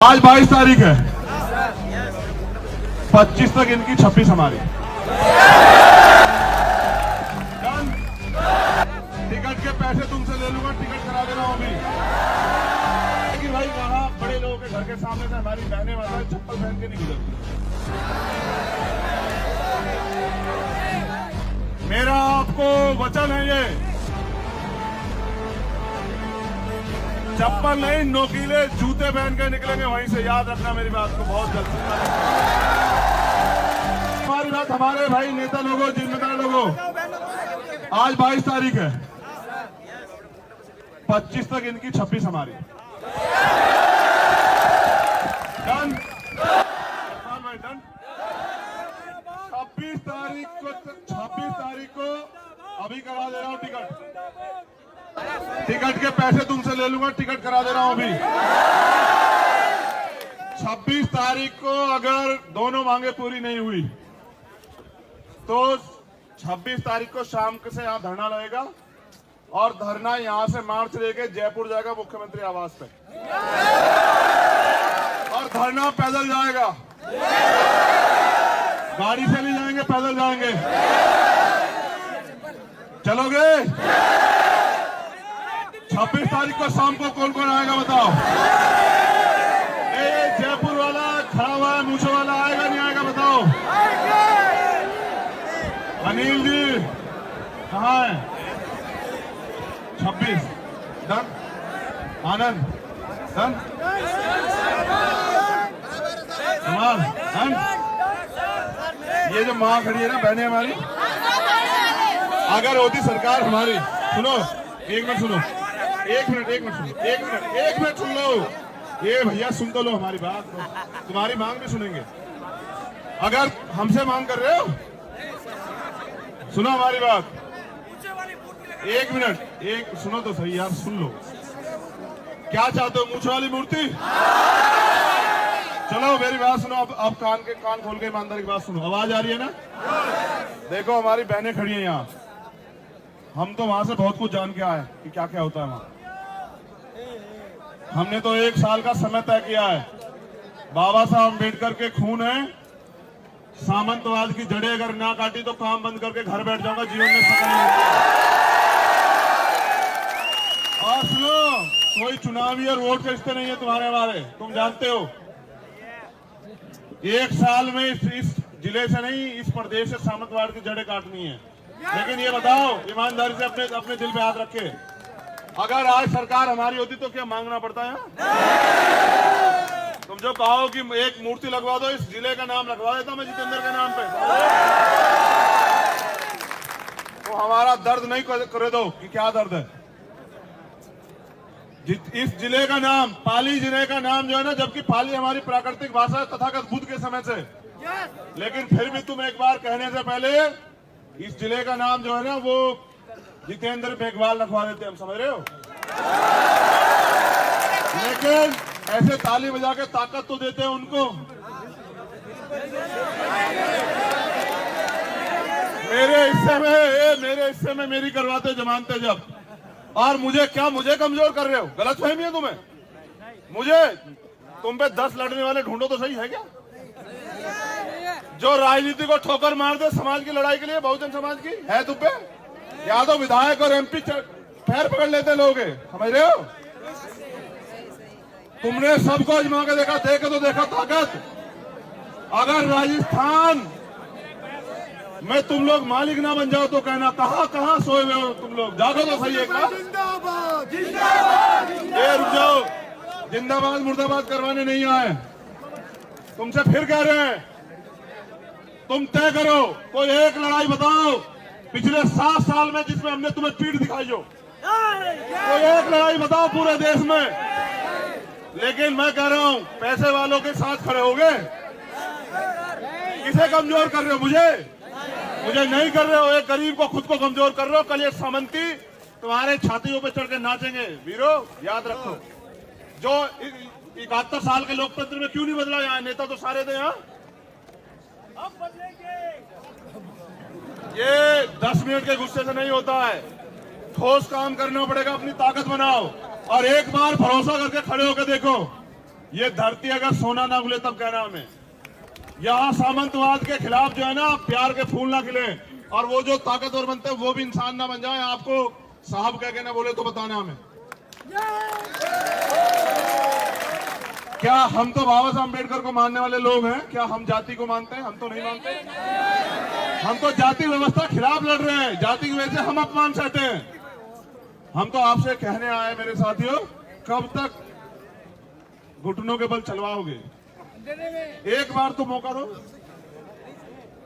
आज 22 तारीख है, 25 तक इनकी 26 हमारी। टिकट के पैसे तुमसे ले लूंगा, टिकट करा दे रहा हूं अभी कि भाई वहां बड़े लोगों के घर के सामने से हमारी बहनें माताएं चप्पल पहन के नहीं गुजरती। मेरा आपको वचन है, ये चप्पल नहीं नोकीले जूते पहन के निकलेंगे वहीं से, याद रखना मेरी बात को बहुत जल्द। हमारी बात हमारे भाई नेता लोगों, जिम्मेदार लोगों, आज 22 तारीख है, 25 तक इनकी 26 हमारी। डन भाई, डन। 26 तारीख को अभी करा दे रहा हूं टिकट। टिकट के पैसे तुमसे ले लूंगा, टिकट करा दे रहा हूं अभी। 26 तारीख को अगर दोनों मांगे पूरी नहीं हुई तो 26 तारीख को शाम से यहां धरना लगेगा और धरना यहां से मार्च लेके जयपुर जाएगा मुख्यमंत्री आवास पे, और धरना पैदल जाएगा, गाड़ी से नहीं जाएंगे, पैदल जाएंगे। चलोगे? 26 तारीख को शाम को कौन कौन आएगा बताओ? जयपुर वाला खड़ा हुआ है, मूछों वाला आएगा नहीं आएगा बताओ? अनिल जी कहाँ है? 26 डन। आनंद डन। डन। ये जो माँ खड़ी है ना, बहनें हमारी, अगर होती सरकार हमारी, सुनो एक मिनट सुनो, एक मिनट सुन लो। ये भैया सुन तो लो हमारी बात, तुम्हारी मांग भी सुनेंगे। अगर हमसे मांग कर रहे हो, सुनो हमारी बात, एक मिनट, एक सुनो तो सही यार, सुन लो। क्या चाहते हो, मूंछ वाली मूर्ति? चलो मेरी बात सुनो, अब कान खोल के ईमानदारी की बात सुनो। आवाज आ रही है ना? देखो हमारी बहनें खड़ी हैं यहाँ, हम तो वहां से बहुत कुछ जान के आए कि क्या क्या होता है वहां। हमने तो 1 साल का समय तय किया है। बाबा साहब अम्बेडकर के खून है, सामंतवाद की जड़ें अगर ना काटी तो काम बंद करके घर बैठ जाऊंगा, जीवन में सफल नहीं होगा। और सुनो, कोई चुनावी और वोट के रिश्ते नहीं है तुम्हारे हमारे, तुम जानते हो। 1 साल में इस जिले से नहीं, इस प्रदेश से सामंतवाद की जड़ें काटनी है। लेकिन ये बताओ ईमानदारी से, अपने दिल पे हाथ रखे, अगर आज सरकार हमारी होती तो क्या मांगना पड़ता है? तुम जो कहो कि एक मूर्ति लगवा दो, इस जिले का नाम लगवा देता मैं जितेंद्र के नाम पे, तो हमारा दर्द नहीं करे दो कि क्या दर्द है। इस जिले का नाम, पाली जिले का नाम जो है ना, जबकि पाली हमारी प्राकृतिक भाषा है तथागत बुद्ध के समय से, लेकिन फिर भी तुम एक बार कहने से पहले इस जिले का नाम जो है ना वो जितेंद्र मेघवाल रखवा देते, हम समझ रहे हो। लेकिन ऐसे ताली बजा के ताकत तो देते हैं उनको। मेरे हिस्से में मेरी करवाते जमानते जब, और मुझे कमजोर कर रहे हो? गलत फहमी है तुम्हें। मुझे तुम पे 10 लड़ने वाले ढूंढो तो सही है क्या, जो राजनीति को ठोकर मार दे समाज की लड़ाई के लिए, बहुजन समाज की है तुम पे? या तो विधायक और एमपी पैर पकड़ लेते लोग, समझ रहे हो? तुमने सबको आजमा के देखा, तो देखा ताकत। अगर राजस्थान में तुम लोग मालिक ना बन जाओ तो कहना कहां सोए हुए हो तुम लोग, जागो तो सही एक बार। रुक जाओ, जिंदाबाद मुर्दाबाद करवाने नहीं आए, तुमसे फिर कह रहे हैं, तुम तय करो, कोई एक लड़ाई बताओ पिछले 7 साल में जिसमें हमने तुम्हें पीठ दिखाई हो, कोई एक लड़ाई बताओ पूरे देश में। लेकिन मैं कह रहा हूं, पैसे वालों के साथ खड़े हो गए। किसे कमजोर कर रहे हो? मुझे नहीं कर रहे हो, एक गरीब को, खुद को कमजोर कर रहे हो। कल ये सामंती तुम्हारे छातियों पे चढ़ के नाचेंगे। वीरो याद रखो, जो 71 साल के लोकतंत्र में क्यों नहीं बदला? यहाँ नेता तो सारे थे, यहाँ अब बदलेंगे। ये 10 मिनट के गुस्से से नहीं होता है, ठोस काम करना पड़ेगा, अपनी ताकत बनाओ और एक बार भरोसा करके खड़े होकर देखो ये धरती अगर सोना ना खुले तब कहना हमें। यहाँ सामंतवाद के खिलाफ जो है ना प्यार के फूल ना खिले, और वो जो ताकतवर बनते हैं वो भी इंसान ना बन जाए। आपको साहब कह के ना बोले तो बताना हमें। क्या हम तो बाबा साहब अम्बेडकर को मानने वाले लोग हैं? क्या हम जाति को मानते हैं? हम तो नहीं मानते। हम तो जाति व्यवस्था खिलाफ लड़ रहे हैं, जाति की वजह से हम अपमान सहते हैं। हम तो आपसे कहने आए मेरे साथियों, कब तक घुटनों के बल चलवाओगे? एक बार तो मौका दो,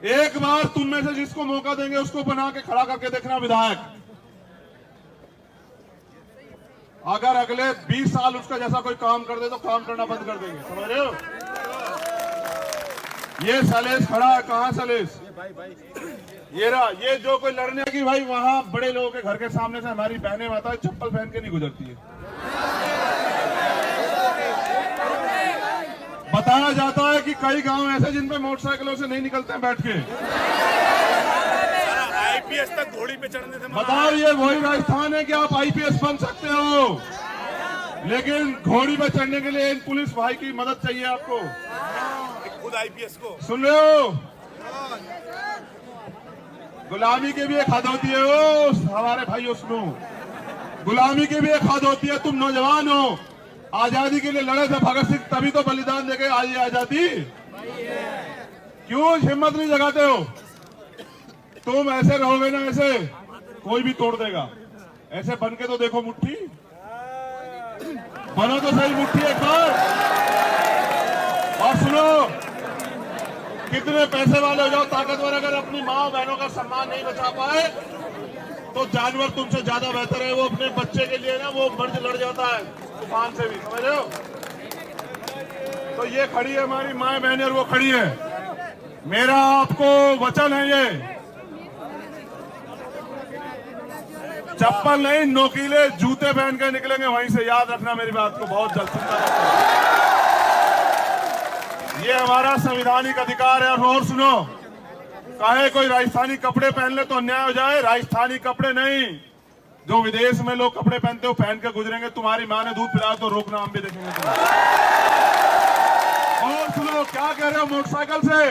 एक बार तुम में से जिसको मौका देंगे उसको बना के खड़ा करके देखना विधायक। अगर अगले 20 साल उसका जैसा कोई काम कर दे तो काम करना बंद कर देंगे, समझ रहे हो? ये सलेश खड़ा है, कहाँ सलेश? ये रहा। ये जो कोई लड़ने की भाई वहां बड़े लोगों के घर के सामने से हमारी बहनें माता चप्पल पहन के नहीं गुजरती है। बताया जाता है कि कई गांव ऐसे जिन पे मोटरसाइकिलों से नहीं निकलते हैं बैठ के। आईपीएस तक घोड़ी पे चढ़ने से बताओ, ये वही राजस्थान है कि आप आईपीएस बन सकते हो, लेकिन घोड़ी पे चढ़ने के लिए इन पुलिस भाई की मदद चाहिए आपको। खुद आईपीएस को सुन रहे हो? गुलामी की भी एक हद होती है। वो हमारे भाइयों सुनो, गुलामी की भी एक हद होती है। तुम नौजवान हो, आजादी के लिए लड़े थे भगत सिंह, तभी तो बलिदान देके आज ये आजादी। क्यों हिम्मत नहीं जगाते हो? तुम ऐसे रहोगे ना, ऐसे कोई भी तोड़ देगा। ऐसे बन के तो देखो, मुट्ठी बनो तो सही, मुट्ठी एक बार। और सुनो, कितने पैसे वाले हो जाओ, ताकतवर, अगर अपनी माँ बहनों का सम्मान नहीं बचा पाए तो जानवर तुमसे ज्यादा बेहतर है। वो अपने बच्चे के लिए ना वो मर्ज लड़ जाता है तूफान से भी, समझ रहे हो? तो ये खड़ी है हमारी माए बहनें और वो खड़ी है। मेरा आपको वचन है, ये चप्पल नहीं नोकीले जूते पहन के निकलेंगे वहीं से, याद रखना मेरी बात को बहुत जल्द। चिंता मत करो, ये हमारा संवैधानिक अधिकार है। और सुनो, कहे कोई राजस्थानी कपड़े पहन ले तो अन्याय हो जाए। राजस्थानी कपड़े नहीं, जो विदेश में लोग कपड़े पहनते हो पहन के गुजरेंगे। तुम्हारी माँ ने दूध पिलाया तो रोकना, हम भी देखेंगे तुम्हें। और सुनो, क्या कह रहे हो मोटरसाइकिल से?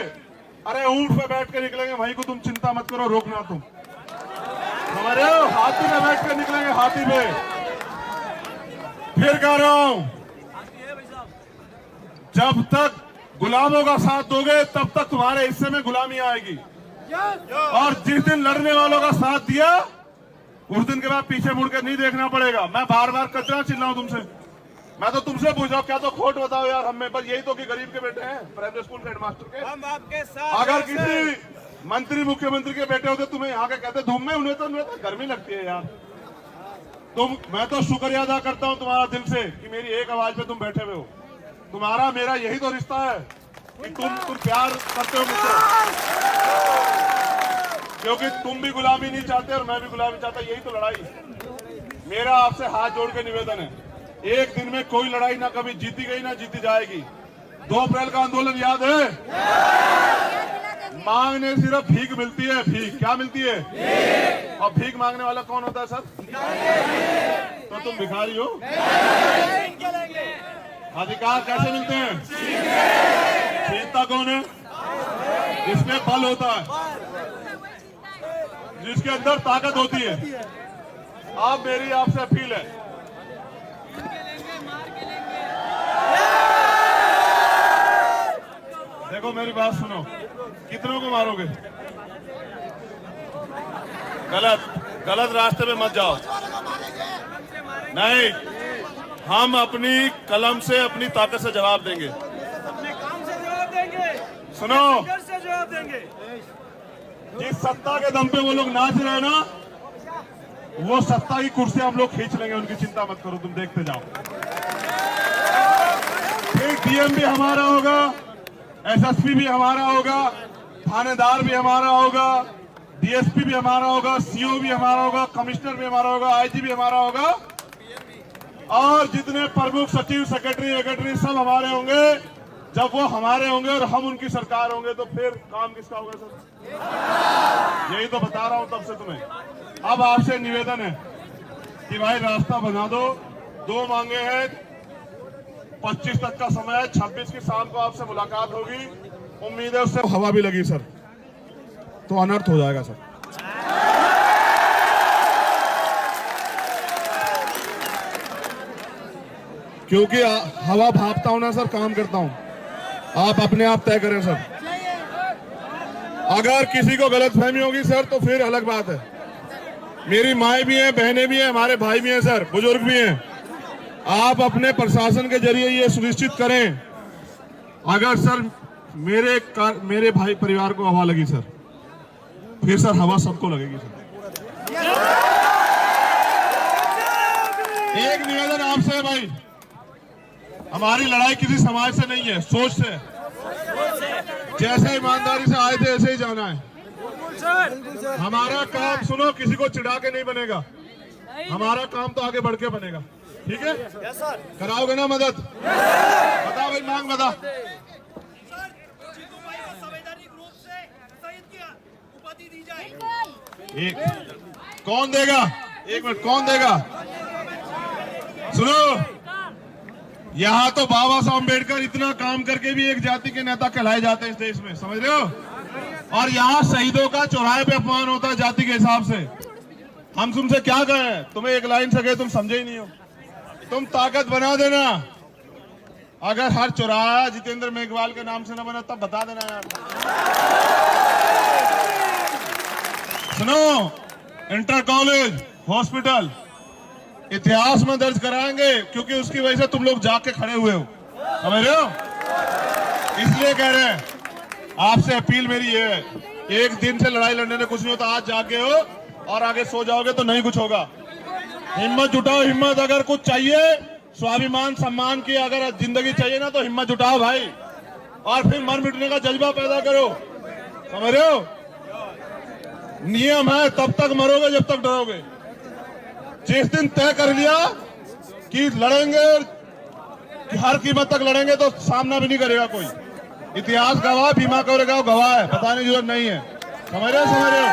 अरे ऊंट पे बैठ के निकलेंगे वहीं को, तुम चिंता मत करो, रोकना तुम, समझ रहे हो? हाथी पे बैठ के निकलेंगे, हाथी पे। फिर कह रहा हूं, जब तक गुलामों का साथ दोगे तब तक तुम्हारे हिस्से में गुलामी आएगी। और जिस दिन लड़ने वालों का साथ दिया उस दिन के बाद पीछे मुड़ के नहीं देखना पड़ेगा। मैं बार बार कचरा चिल्लाऊं तुमसे? मैं तो तुमसे पूछ रहा हूं, क्या तो खोट बताओ यार हमें। बस यही तो कि गरीब के बेटे हैं, प्राइमरी स्कूल के हेडमास्टर के। हम आपके साथ। अगर किसी मंत्री मुख्यमंत्री के बेटे होते तुम्हें यहाँ के कहते धूम में, उन्हें तो गर्मी लगती है यार। मैं तो शुक्रिया अदा करता हूँ तुम्हारा दिल से कि मेरी एक आवाज पे तुम बैठे हुए हो। तुम्हारा मेरा यही तो रिश्ता है कि तुम प्यार करते हो मुझसे, क्योंकि तुम भी गुलामी नहीं चाहते और मैं भी गुलामी चाहता। यही तो लड़ाई। मेरा आपसे हाथ जोड़ के निवेदन है, एक दिन में कोई लड़ाई ना कभी जीती गई ना जीती जाएगी। 2 अप्रैल का आंदोलन याद है? मांगने सिर्फ भीख मिलती है। भीख क्या मिलती है? और भीख मांगने वाला कौन होता है सर? तो तुम भिखारी हो। अधिकार कैसे मिलते हैं? छीनता कौन है? इसमें बल होता है, जिसके अंदर ताकत होती है। अब मेरी आपसे अपील है, देखो मेरी बात सुनो, कितनों को मारोगे? गलत रास्ते पे मत जाओ। नहीं, हम अपनी कलम से अपनी ताकत से जवाब देंगे, अपने काम से जवाब देंगे, सुनो, से जवाब देंगे। जिस सत्ता के दम पे वो लोग नाच रहे हैं ना, वो सत्ता की कुर्सी हम लोग खींच लेंगे, उनकी चिंता मत करो, तुम देखते जाओ। फिर डीएम भी हमारा होगा, एसएसपी भी हमारा होगा, थानेदार भी हमारा होगा, डीएसपी भी हमारा होगा, सीओ भी हमारा होगा, कमिश्नर भी हमारा होगा, आईजी भी हमारा होगा, और जितने प्रमुख सचिव सेक्रेटरी सब हमारे होंगे। जब वो हमारे होंगे और हम उनकी सरकार होंगे तो फिर काम किसका होगा सर? यही तो बता रहा हूं तब से तुम्हें। अब आपसे निवेदन है कि भाई रास्ता बना दो। 2 मांगे हैं, 25 तक का समय है, 26 की शाम को आपसे मुलाकात होगी। उम्मीद है उससे हवा भी लगी सर तो अनर्थ हो जाएगा सर। क्योंकि हवा भापता हूं ना सर, काम करता हूं। आप अपने आप तय करें सर। अगर किसी को गलतफहमी होगी सर तो फिर अलग बात है। मेरी माएँ भी हैं, बहनें भी हैं, हमारे भाई भी हैं सर, बुजुर्ग भी हैं। आप अपने प्रशासन के जरिए ये सुनिश्चित करें, अगर सर मेरे भाई परिवार को हवा लगी सर, फिर सर हवा सबको लगेगी सर। एक निवेदन आपसे है भाई, हमारी लड़ाई किसी समाज से नहीं है, सोच से। जैसे ईमानदारी से आए थे ऐसे ही जाना है। हमारा काम सुनो, किसी को चिढ़ा के नहीं बनेगा, हमारा काम तो आगे बढ़ के बनेगा। ठीक है, कराओगे ना मदद? बता भाई, मांग बता। एक कौन देगा? एक मिनट, कौन देगा? सुनो, यहाँ तो बाबा साहब अम्बेडकर इतना काम करके भी एक जाति के नेता कहलाए जाते हैं इस देश में, समझ रहे हो? और यहाँ शहीदों का चौराहे पे अपमान होता है जाति के हिसाब से। हम तुमसे क्या कहें? तुम्हें एक लाइन से कहे, तुम समझे ही नहीं हो। तुम ताकत बना देना, अगर हर चौराहा जितेंद्र मेघवाल के नाम से न बना तब बता देना यार। सुनो, इंटर कॉलेज, हॉस्पिटल इतिहास में दर्ज कराएंगे, क्योंकि उसकी वजह से तुम लोग जाके खड़े हुए हो, समझ रहे हो? इसलिए कह रहे हैं, आपसे अपील मेरी ये है, एक दिन से लड़ाई लड़ने में कुछ नहीं होता। आज जागे हो और आगे सो जाओगे तो नहीं कुछ होगा। हिम्मत जुटाओ, हिम्मत। अगर कुछ चाहिए, स्वाभिमान सम्मान की अगर जिंदगी चाहिए ना, तो हिम्मत जुटाओ भाई, और फिर मर मिटने का जज्बा पैदा करो, समझ रहे हो? नियम है, तब तक मरोगे जब तक डरोगे। जिस दिन तय कर लिया कि लड़ेंगे, कि हर कीमत तक लड़ेंगे, तो सामना भी नहीं करेगा कोई। इतिहास गवाह, भीमा कोरेगांव गवाह है, बताने की जरूरत नहीं है। समझ रहे हो? समझ रहे हो?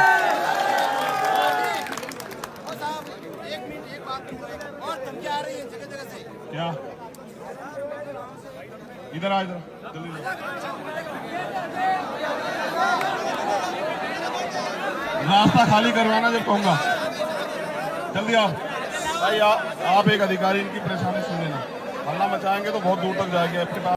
क्या? इधर आ, इधर जल्दी। रास्ता खाली करवाना जब कहूंगा, जल्दी आओ भाई। आप एक अधिकारी, इनकी परेशानी सुन लेना। हल्ला मचाएंगे तो बहुत दूर तक जाएगी आपके पास।